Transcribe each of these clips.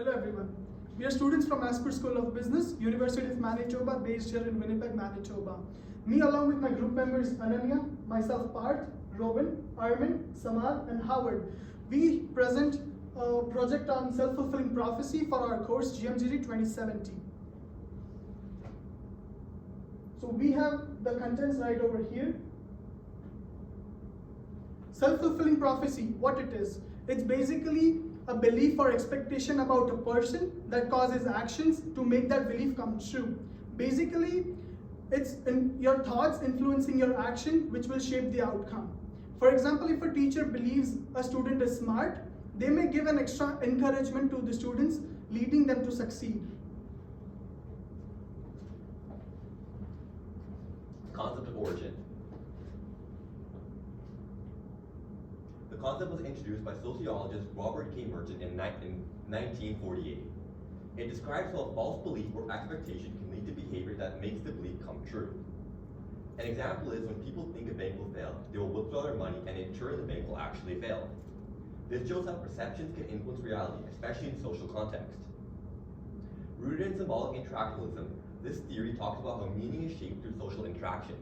Hello everyone. We are students from Asper School of Business, University of Manitoba, based here in Winnipeg, Manitoba. Me along with my group members Ananya, myself Parth, Robin, Armin, Samad and Howard, we present a project on self-fulfilling prophecy for our course GMGD 2017. So we have the contents right over here. Self-fulfilling prophecy, what it is? It's basically a belief or expectation about a person that causes actions to make that belief come true. Basically, it's your thoughts influencing your action, which will shape the outcome. For example, if a teacher believes a student is smart, they may give an extra encouragement to the students, leading them to succeed. Concept of origin. The concept was introduced by sociologist Robert K. Merton in 1948. It describes how a false belief or expectation can lead to behavior that makes the belief come true. An example is when people think a bank will fail, they will withdraw their money and in turn the bank will actually fail. This shows how perceptions can influence reality, especially in social context. Rooted in symbolic interactionalism, this theory talks about how meaning is shaped through social interaction.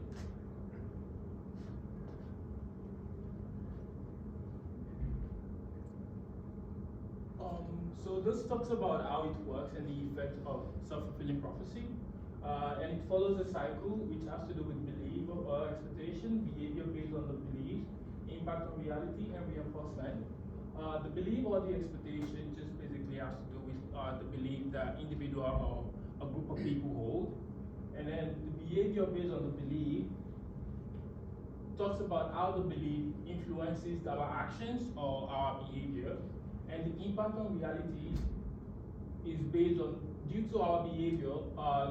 So this talks about how it works and the effect of self-fulfilling prophecy. And it follows a cycle which has to do with belief or expectation, behavior based on the belief, impact on reality, and reinforcement. The belief or the expectation just basically has to do with the belief that individual or a group of people hold. And then the behavior based on the belief talks about how the belief influences our actions or our behavior. And the impact on reality is based on due to our behavior,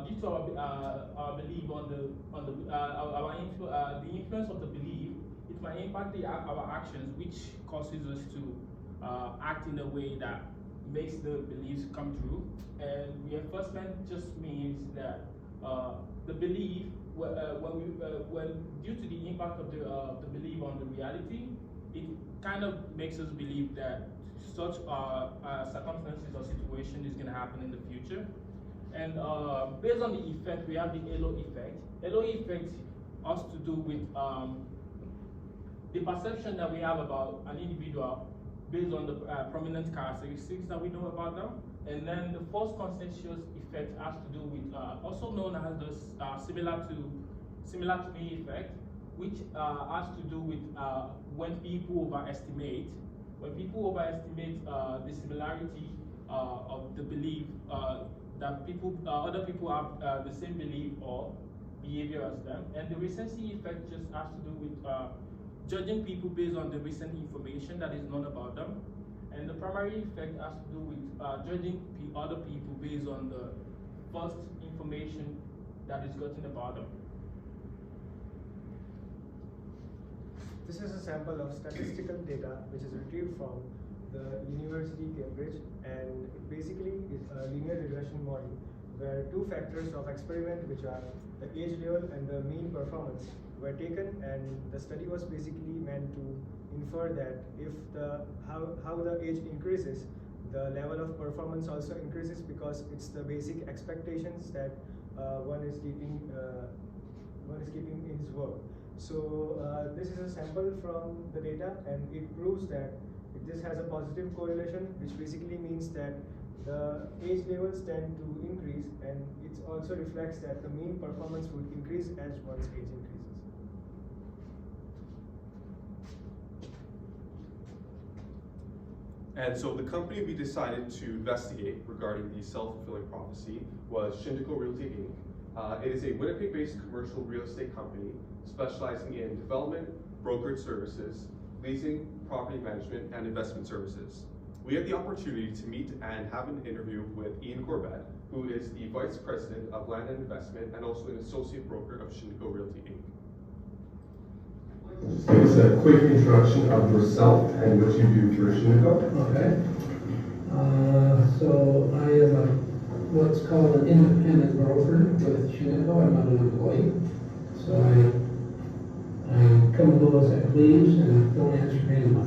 due to our belief on the influence of the belief. It might impact our actions, which causes us to act in a way that makes the beliefs come true. And reinforcement just means that the belief, when due to the impact of the belief on the reality, it kind of makes us believe that such circumstances or situation is going to happen in the future. And based on the effect, we have the halo effect. Halo effect has to do with the perception that we have about an individual based on the prominent characteristics that we know about them. And then the false consensus effect has to do with, also known as the similar to me effect, which has to do with when people overestimate. When people overestimate the similarity of the belief that other people have the same belief or behavior as them, and the recency effect just has to do with judging people based on the recent information that is known about them, and the primary effect has to do with judging other people based on the first information that is gotten about them. This is a sample of statistical data which is retrieved from the University Cambridge, and it basically is a linear regression model where two factors of experiment, which are the age level and the mean performance, were taken, and the study was basically meant to infer that if how the age increases, the level of performance also increases, because it's the basic expectations that one is keeping in his work. So this is a sample from the data, and it proves that this has a positive correlation, which basically means that the age levels tend to increase, and it also reflects that the mean performance would increase as one's age increases. And so the company we decided to investigate regarding the self-fulfilling prophecy was Shindico Realty Inc. It is a Winnipeg-based commercial real estate company specializing in development, brokerage services, leasing, property management, and investment services. We had the opportunity to meet and have an interview with Ian Corbett, who is the Vice President of Land and Investment and also an Associate Broker of Shindico Realty Inc. Just give us a quick introduction of yourself and what you do for Shindico. Okay. So I am what's called an independent broker with Shindico. I'm not an employee. So I come and go as I please and don't answer any of my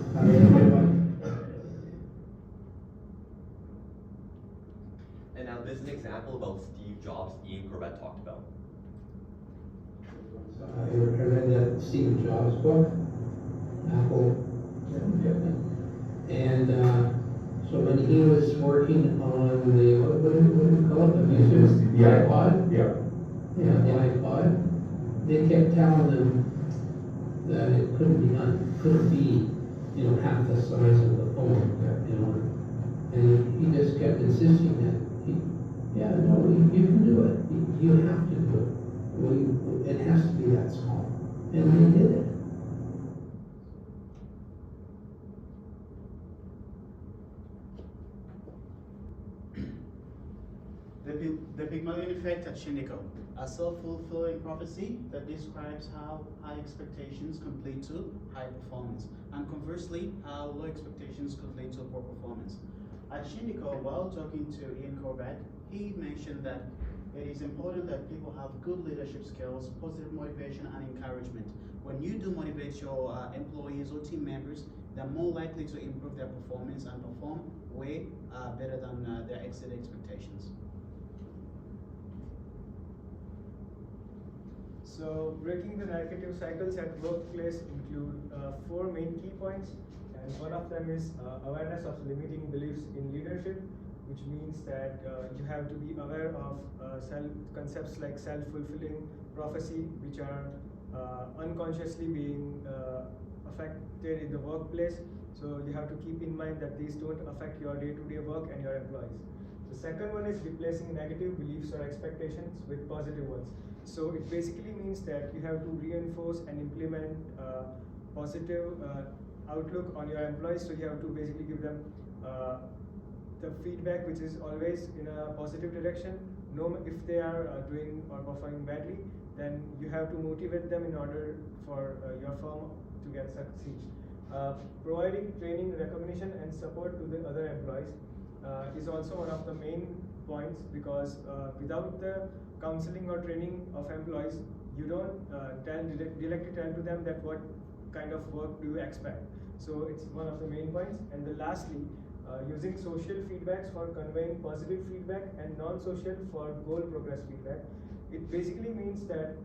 example about Steve Jobs' Ian Corbett talked about. I read that Steve Jobs book, Apple. And so when he was working on the, what do you call it, the music? The iPod? Yeah. Yeah, the iPod. They kept telling them that it couldn't be done, couldn't be, half the size of the phone, And he just kept insisting that, you can do it. You have to do it. It has to be that small. And they did it. The Pygmalion effect at Shindico, a self-fulfilling prophecy that describes how high expectations could lead to high performance, and conversely, how low expectations could lead to poor performance. At Shindico, while talking to Ian Corbett, he mentioned that it is important that people have good leadership skills, positive motivation, and encouragement. When you do motivate your employees or team members, they're more likely to improve their performance and perform way better than their exit expectations. So breaking the negative cycles at workplace include 4 main key points, and one of them is awareness of limiting beliefs in leadership, which means that you have to be aware of concepts like self-fulfilling prophecy, which are unconsciously being affected in the workplace. So you have to keep in mind that these don't affect your day-to-day work and your employees. The second one is replacing negative beliefs or expectations with positive ones. So it basically means that you have to reinforce and implement positive outlook on your employees. So you have to basically give them the feedback which is always in a positive direction. If they are doing or performing badly, then you have to motivate them in order for your firm to get succeed. Providing training, recognition, and support to the other employees is also one of the main points, because without the counseling or training of employees, you don't directly tell to them that what kind of work do you expect. So it's one of the main points. And then lastly, using social feedbacks for conveying positive feedback and non-social for goal progress feedback. It basically means that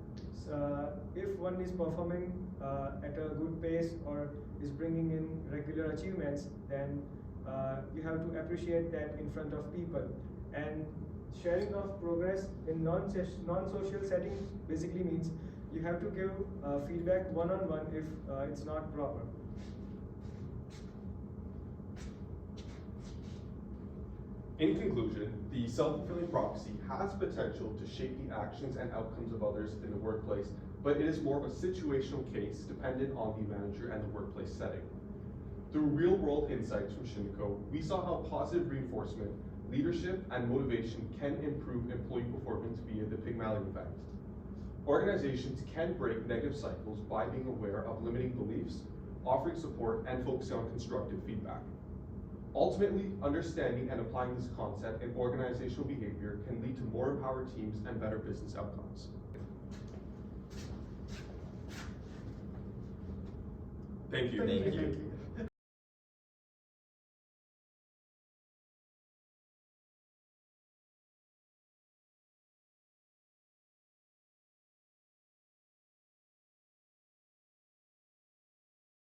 if one is performing at a good pace or is bringing in regular achievements, then you have to appreciate that in front of people. And sharing of progress in non-social settings basically means you have to give feedback one-on-one if it's not proper. In conclusion, the self-fulfilling prophecy has potential to shape the actions and outcomes of others in the workplace, but it is more of a situational case dependent on the manager and the workplace setting. Through real-world insights from Shindico, we saw how positive reinforcement, leadership, and motivation can improve employee performance via the Pygmalion effect. Organizations can break negative cycles by being aware of limiting beliefs, offering support, and focusing on constructive feedback. Ultimately, understanding and applying this concept in organizational behavior can lead to more empowered teams and better business outcomes. Thank you. Thank you.